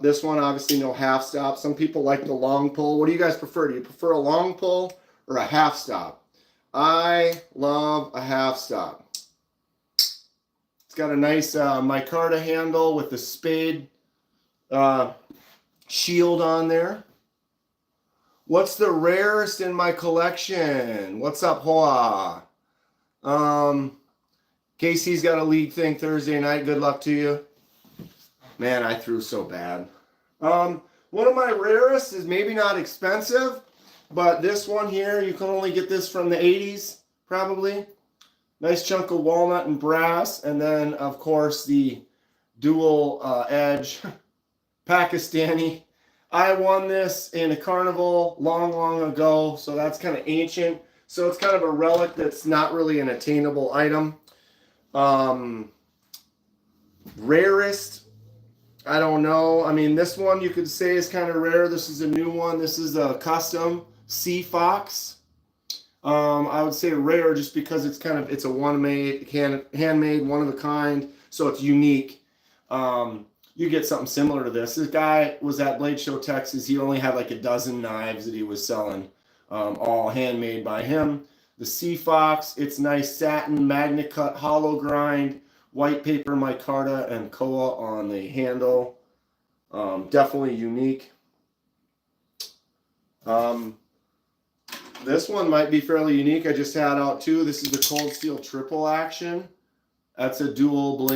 This one obviously no half stop. Some people like the long pull. What do you guys prefer? Do you prefer a long pull or a half stop? I love a half stop. It's got a nice micarta handle with the spade shield on there. What's the rarest in my collection? What's up, Hoa? Casey's got a league thing Thursday night. Good luck to you. Man, I threw so bad. One of my rarest is maybe not expensive, but this one here, you can only get this from the 80s, probably. Nice chunk of walnut and brass, and then, of course, the dual edge Pakistani. I won this in a carnival long ago, so that's kind of ancient. So it's kind of a relic that's not really an attainable item. Rarest, I don't know. I mean, this one you could say is kind of rare. This is a new one. This is a custom Sea Fox. I would say rare just because it's a handmade, one of a kind, so it's unique. You get something similar to this. This guy was at Blade Show, Texas. He only had like a dozen knives that he was selling, all handmade by him. The Sea Fox, it's nice satin, magna cut, hollow grind, white paper micarta, and koa on the handle. Definitely unique. This one might be fairly unique. I just had out too. This is the Cold Steel Triple Action. That's a dual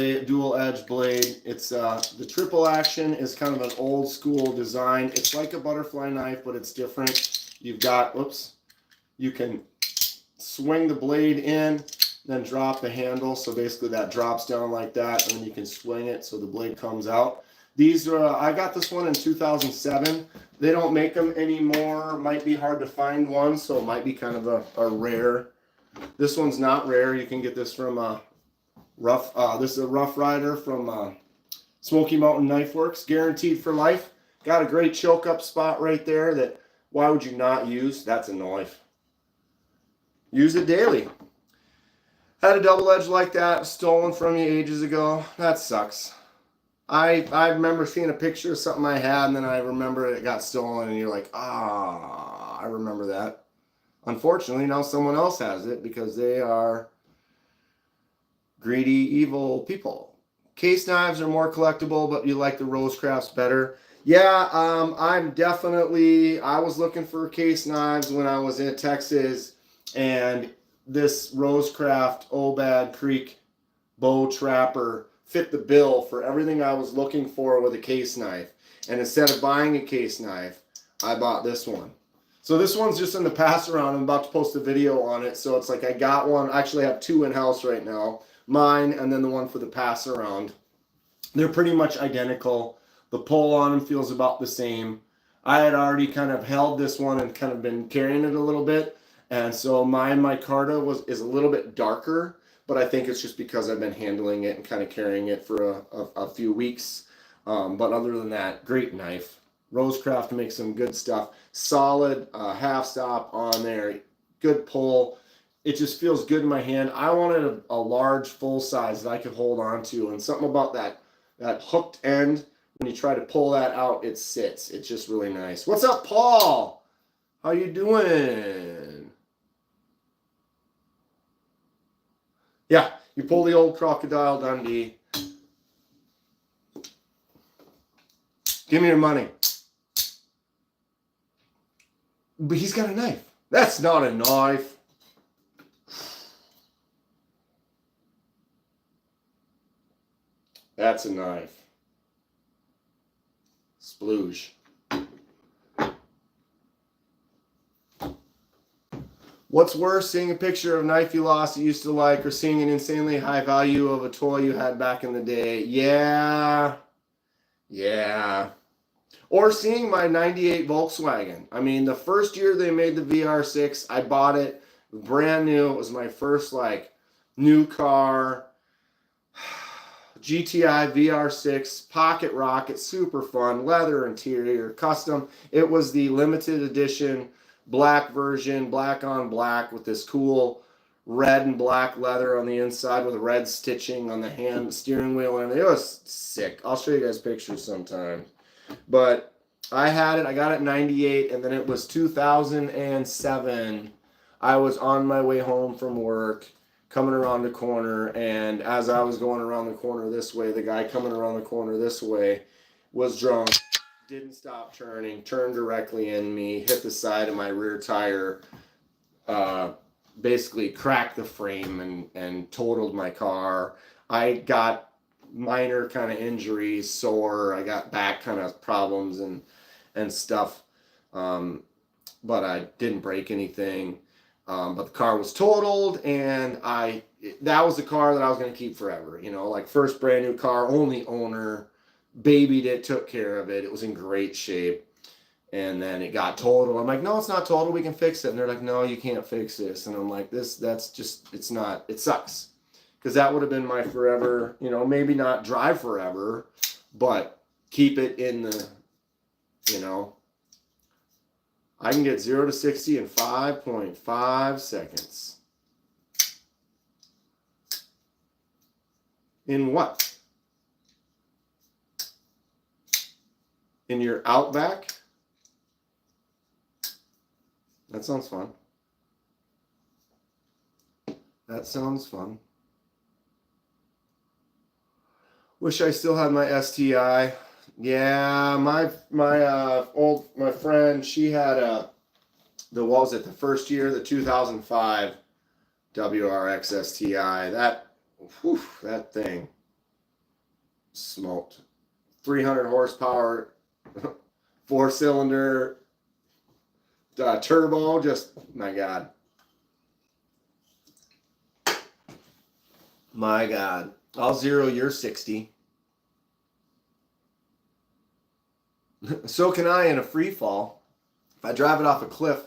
edge blade. It's the triple action is kind of an old school design. It's like a butterfly knife, but it's different. You've got, whoops, you can swing the blade in, then drop the handle. So basically that drops down like that, and then you can swing it so the blade comes out. These are, I got this one in 2007. They don't make them anymore. Might be hard to find one, so it might be kind of a rare. This one's not rare. You can get this from this is a Rough Rider from Smoky Mountain Knife Works, guaranteed for life. Got a great choke up spot right there that why would you not use? That's a knife. Use it daily. Had a double edge like that stolen from me ages ago. That sucks. I remember seeing a picture of something I had, and then I remember it got stolen, and you're like, I remember that. Unfortunately, now someone else has it because they are greedy, evil people. Case knives are more collectible, but you like the Rosecrafts better. Yeah, I was looking for case knives when I was in Texas, and this Rosecraft Obad Creek bow trapper fit the bill for everything I was looking for with a case knife. And instead of buying a case knife, I bought this one. So this one's just in the Passaround. I'm about to post a video on it. So it's like I got one. I actually have two in-house right now. Mine and then the one for the Passaround. They're pretty much identical. The pull on them feels about the same. I had already kind of held this one and kind of been carrying it a little bit. And so my micarta is a little bit darker, but I think it's just because I've been handling it and kind of carrying it for a few weeks. But other than that, great knife. Rosecraft makes some good stuff. Solid half stop on there. Good pull. It just feels good in my hand. I wanted a large full size that I could hold on to. And something about that hooked end, when you try to pull that out, it sits. It's just really nice. What's up, Paul? How you doing? Yeah, you pull the old Crocodile Dundee. Give me your money. But he's got a knife. That's not a knife. That's a knife. Splooge. What's worse, seeing a picture of a knife you lost you used to like, or seeing an insanely high value of a toy you had back in the day? Yeah. Or seeing my 98 Volkswagen. I mean, the first year they made the VR6, I bought it brand new. It was my first, new car. GTI VR6, pocket rocket, super fun, leather interior, custom. It was the limited edition black version, black on black with this cool red and black leather on the inside with red stitching on the hand steering wheel. And it was sick. I'll show you guys pictures sometime. But I had it. I got it in 98, and then it was 2007. I was on my way home from work, coming around the corner, and as I was going around the corner this way, the guy coming around the corner this way was drunk, didn't stop turning, turned directly in me, hit the side of my rear tire, basically cracked the frame and totaled my car. I got minor kind of injuries, sore, I got back kind of problems and stuff, but I didn't break anything. But the car was totaled, and that was the car that I was going to keep forever. First brand new car, only owner, babied it, took care of it. It was in great shape. And then it got totaled. I'm like, no, it's not totaled. We can fix it. And they're like, no, you can't fix this. And I'm like, it's not, it sucks. Because that would have been my forever, maybe not drive forever, but keep it in the, I can get 0 to 60 in 5.5 seconds. In what? In your Outback? That sounds fun. Wish I still had my STI. Yeah, my friend, she had what was it, the first year, the 2005 WRX STI. That thing smoked. 300 horsepower, 4-cylinder, turbo, just, my God. My God. I'll 0 your 60. So can I in a free fall. If I drive it off a cliff,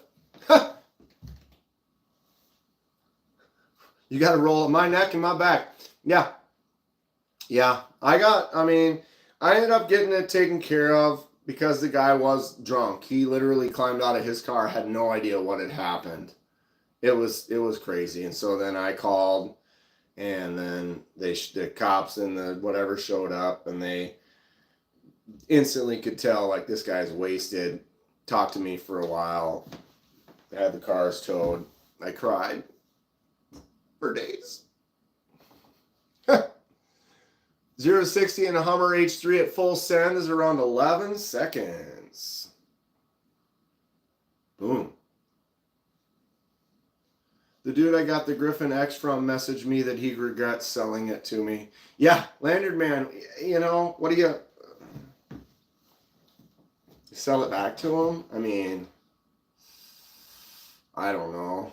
you got to roll my neck and my back. Yeah. I ended up getting it taken care of because the guy was drunk. He literally climbed out of his car, had no idea what had happened. It was crazy. And so then I called, and then the cops and the whatever showed up, and they instantly could tell, like, this guy's wasted. Talked to me for a while. Had the cars towed. I cried for days. 0 to 60 in a Hummer H3 at full send is around 11 seconds. Boom. The dude I got the Griffin X from messaged me that he regrets selling it to me. Yeah, Lanyard Man, what do you sell it back to him? I mean, I don't know.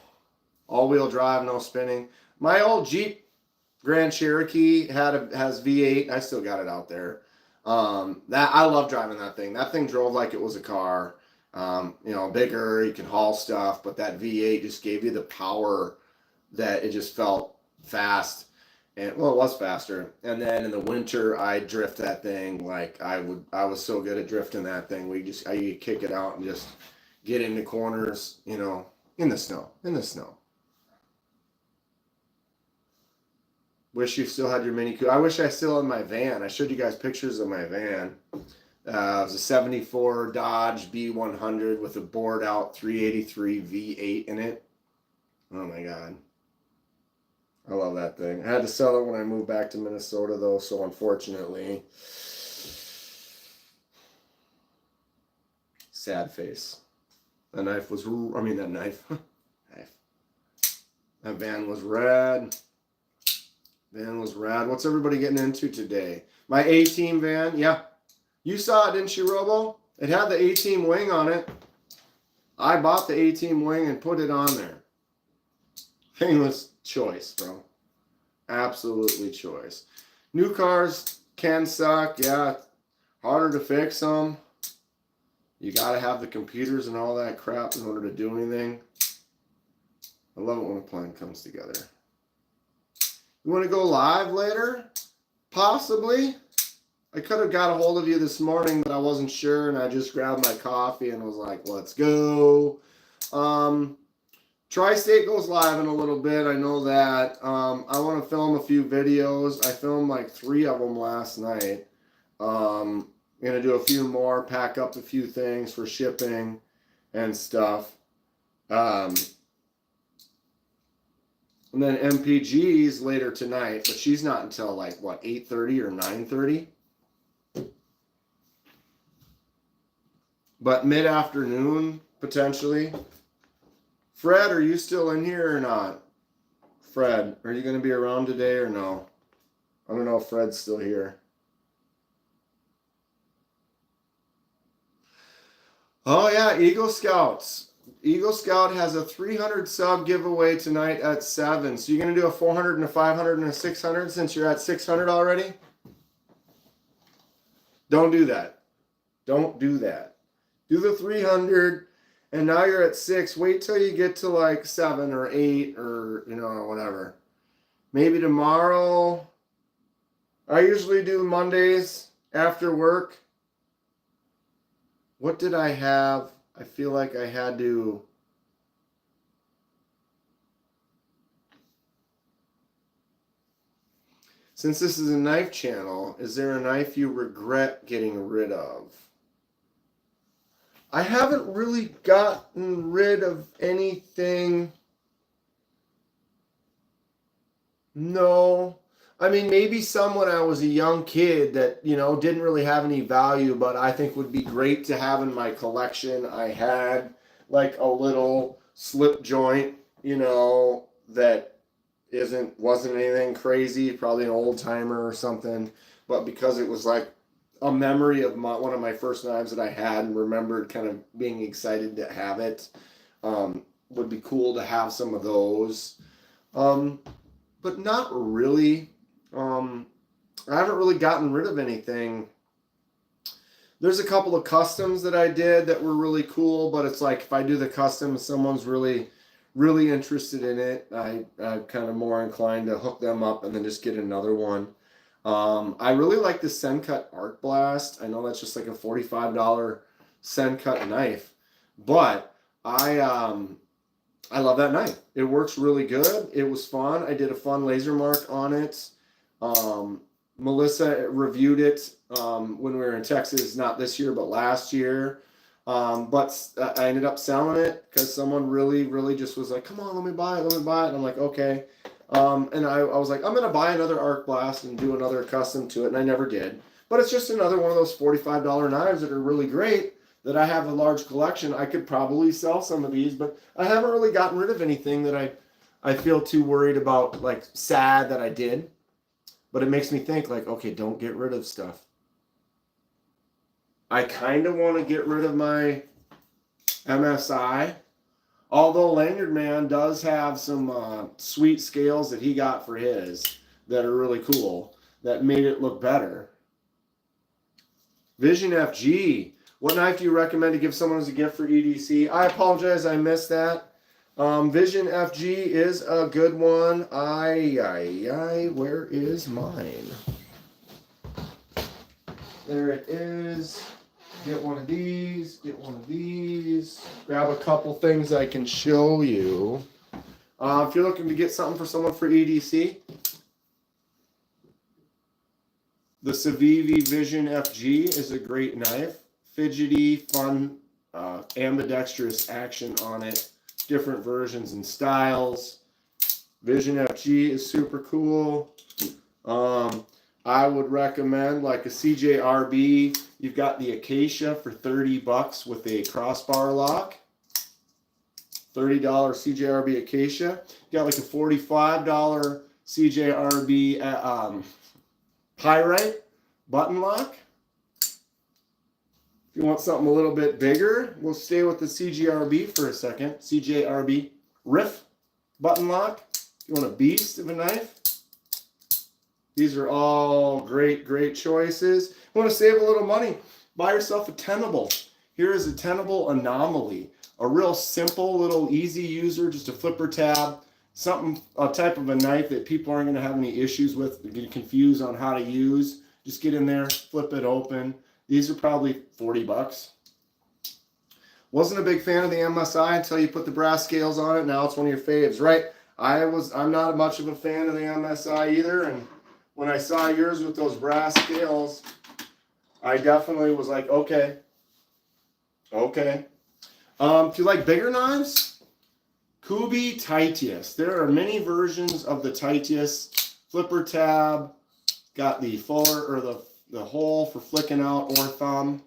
All-wheel drive, no spinning. My old Jeep Grand Cherokee has V8. I still got it out there. That I love driving that thing. That thing drove like it was a car. Bigger, you can haul stuff, but that V8 just gave you the power that it just felt fast. And well, it was faster. And then in the winter, I drift that thing like I was so good at drifting that thing. I kick it out and just get into corners, in the snow. Wish you still had your Mini Cooper. I wish I still had my van. I showed you guys pictures of my van. It was a 74 Dodge B100 with a bored out 383 V8 in it. Oh my God. I love that thing. I had to sell it when I moved back to Minnesota though, so unfortunately. Sad face. That knife. That van was rad. What's everybody getting into today? My A-Team van, yeah. You saw it, didn't you, Robo? It had the A-Team wing on it. I bought the A-Team wing and put it on there. Thing was choice, bro. Absolutely choice. New cars can suck, yeah. Harder to fix them. You gotta have the computers and all that crap in order to do anything. I love it when a plan comes together. You want to go live later? Possibly. I could have got a hold of you this morning, but I wasn't sure, and I just grabbed my coffee and was like, let's go. Tri-State goes live in a little bit. I know that. I want to film a few videos. I filmed like 3 of them last night. I'm going to do a few more, pack up a few things for shipping and stuff. And then MPG's later tonight, but she's not until like, 8:30 or 9:30? But mid-afternoon, potentially. Fred, are you still in here or not? Fred, are you going to be around today or no? I don't know if Fred's still here. Oh, yeah, Eagle Scouts. Eagle Scout has a 300 sub giveaway tonight at 7. So you're going to do a 400 and a 500 and a 600 since you're at 600 already? Don't do that. Don't do that. Do the 300 and now you're at 6. Wait till you get to like 7 or 8 or, whatever. Maybe tomorrow. I usually do Mondays after work. What did I have? I feel like I had to. Since this is a knife channel, is there a knife you regret getting rid of? I haven't really gotten rid of anything. No. I mean, maybe some when I was a young kid that, didn't really have any value, but I think would be great to have in my collection. I had like a little slip joint, you know, that wasn't anything crazy, probably an old timer or something, but because it was like a memory of one of my first knives that I had and remembered kind of being excited to have it, would be cool to have some of those. But not really. I haven't really gotten rid of anything. There's a couple of customs that I did that were really cool, but it's like if I do the custom, someone's really, really interested in it, I'm kind of more inclined to hook them up and then just get another one. I really like the Sencut Arc Blast. I know that's just like a $45 Sencut knife, but I love that knife. It works really good. It was fun. I did a fun laser mark on it. Melissa reviewed it when we were in Texas, not this year, but last year. But I ended up selling it because someone really, really just was like, come on, let me buy it. And I'm like, okay. And I was like, I'm going to buy another Arc Blast and do another custom to it. And I never did. But it's just another one of those $45 knives that are really great that I have a large collection. I could probably sell some of these, but I haven't really gotten rid of anything that I feel too worried about, like sad that I did. But it makes me think like, okay, don't get rid of stuff. I kind of want to get rid of my MSI. Although Lanyard Man does have some sweet scales that he got for his that are really cool, that made it look better. Vision FG. What knife do you recommend to give someone as a gift for EDC? I apologize, I missed that. Vision FG is a good one. Where is mine? There it is. Get one of these, get one of these. Grab a couple things I can show you. If you're looking to get something for someone for EDC, the Civivi Vision FG is a great knife. Fidgety, fun, ambidextrous action on it. Different versions and styles. Vision FG is super cool. I would recommend like a CJRB. You've got the Acacia for $30 with a crossbar lock. $30 CJRB Acacia. You got like a $45 CJRB Pyrite button lock. If you want something a little bit bigger, we'll stay with the CJRB for a second. CJRB Riff button lock. If you want a beast of a knife. These are all great, great choices. You want to save a little money? Buy yourself a Tenable. Here is a Tenable Anomaly. A real simple, little easy user, just a flipper tab. Something, a type of a knife that people aren't going to have any issues with, get confused on how to use. Just get in there, flip it open. These are probably $40. Wasn't a big fan of the MSI until you put the brass scales on it. Now it's one of your faves, right? I'm not much of a fan of the MSI either, and when I saw yours with those brass scales, I definitely was like, okay. If you like bigger knives, Kubi Titius. There are many versions of the Titius. Flipper tab, got the fuller or the hole for flicking out or thumb.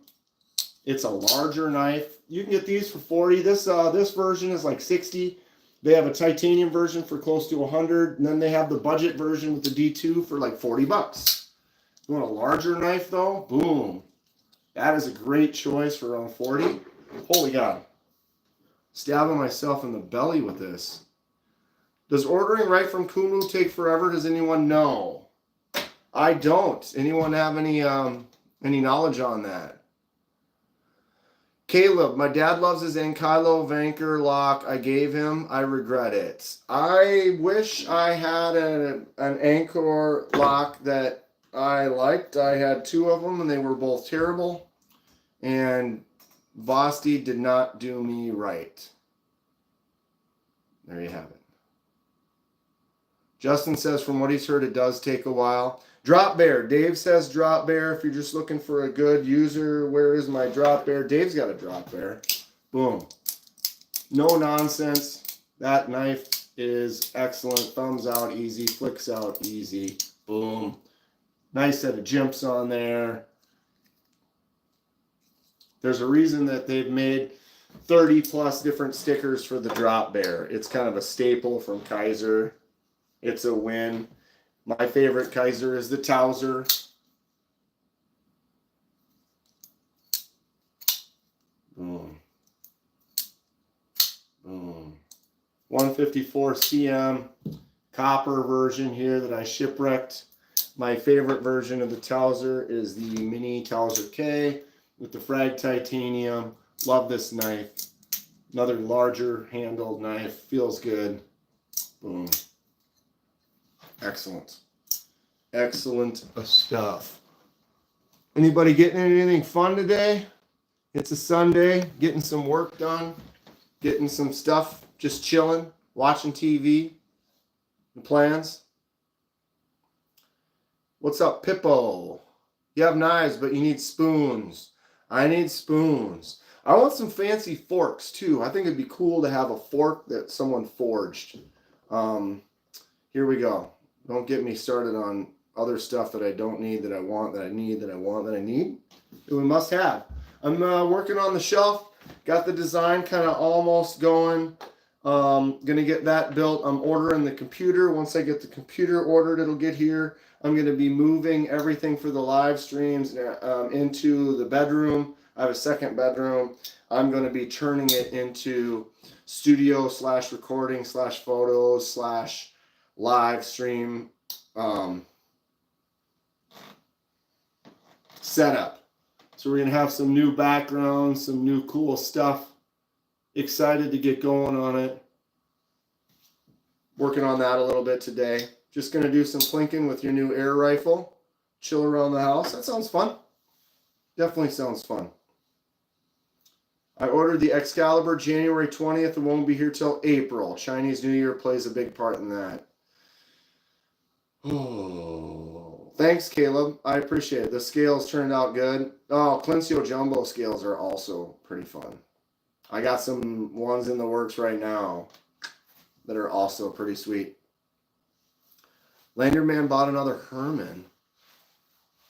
It's a larger knife. You can get these for $40. This version is like $60. They have a titanium version for close to $100, and then they have the budget version with the D2 for like $40. You want a larger knife though? Boom. That is a great choice for around $40. Holy God. Stabbing myself in the belly with this. Does ordering right from Kumu take forever? Does anyone know? I don't. Anyone have any knowledge on that? Caleb, my dad loves his Ankylo Vanker lock I gave him. I regret it. I wish I had an Anchor lock that I liked. I had two of them and they were both terrible. And Vosti did not do me right. There you have it. Justin says from what he's heard it does take a while. Drop Bear. Dave says Drop Bear. If you're just looking for a good user, where is my Drop Bear? Dave's got a Drop Bear. Boom. No nonsense. That knife is excellent. Thumbs out easy. Flicks out easy. Boom. Nice set of jimps on there. There's a reason that they've made 30 plus different stickers for the drop bear. It's kind of a staple from Kaiser. It's a win. My favorite Kaiser is the Towser. Boom. Boom. 154 CM copper version here that I shipwrecked. My favorite version of the Towser is the mini Towser K with the frag titanium. Love this knife. Another larger handled knife. Feels good. Boom. Excellent. Excellent stuff. Anybody getting anything fun today? It's a Sunday. Getting some work done. Getting some stuff. Just chilling. Watching TV. The plans? What's up, Pippo? You have knives, but you need spoons. I need spoons. I want some fancy forks, too. I think it'd be cool to have a fork that someone forged. Here we go. Don't get me started on other stuff that I don't need, that I want, that I need, that I want, that I need. That we must have. I'm working on the shelf. Got the design kind of almost going. Gonna get that built. I'm ordering the computer. Once I get the computer ordered, it'll get here. I'm gonna be moving everything for the live streams into the bedroom. I have a second bedroom. I'm gonna be turning it into studio / recording / photos / live stream setup. So we're gonna have some new backgrounds, some new cool stuff. Excited to get going on it. Working on that a little bit today. Just going to do some plinking with your new air rifle. Chill around the house. That sounds fun. Definitely sounds fun. I ordered the Excalibur January 20th. It won't be here till April. Chinese New Year plays a big part in that. Oh, thanks, Caleb. I appreciate it. The scales turned out good. Oh, Clincio Jumbo scales are also pretty fun. I got some ones in the works right now that are also pretty sweet. Landerman bought another Herman.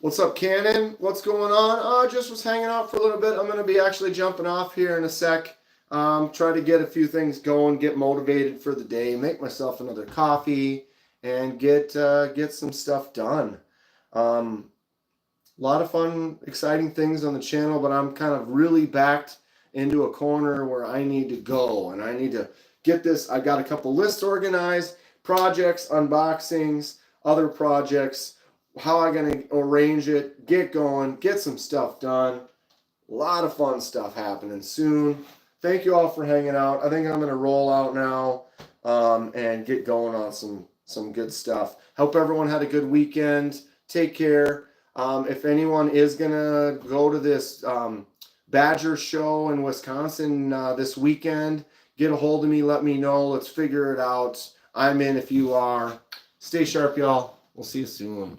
What's up, Cannon? What's going on? Oh, I just was hanging out for a little bit. I'm going to be actually jumping off here in a sec. Try to get a few things going, get motivated for the day, make myself another coffee, and get some stuff done. A lot of fun, exciting things on the channel, but I'm kind of really backed into a corner where I need to go, and I need to get this. I got a couple lists organized, projects, unboxings, other projects, how I'm going to arrange it, get going, get some stuff done. A lot of fun stuff happening soon. Thank you all for hanging out. I think I'm going to roll out now and get going on some good stuff. Hope everyone had a good weekend. Take care. If anyone is going to go to this Badger show in Wisconsin this weekend, get a hold of me, let me know. Let's figure it out. I'm in if you are. Stay sharp, y'all. We'll see you soon.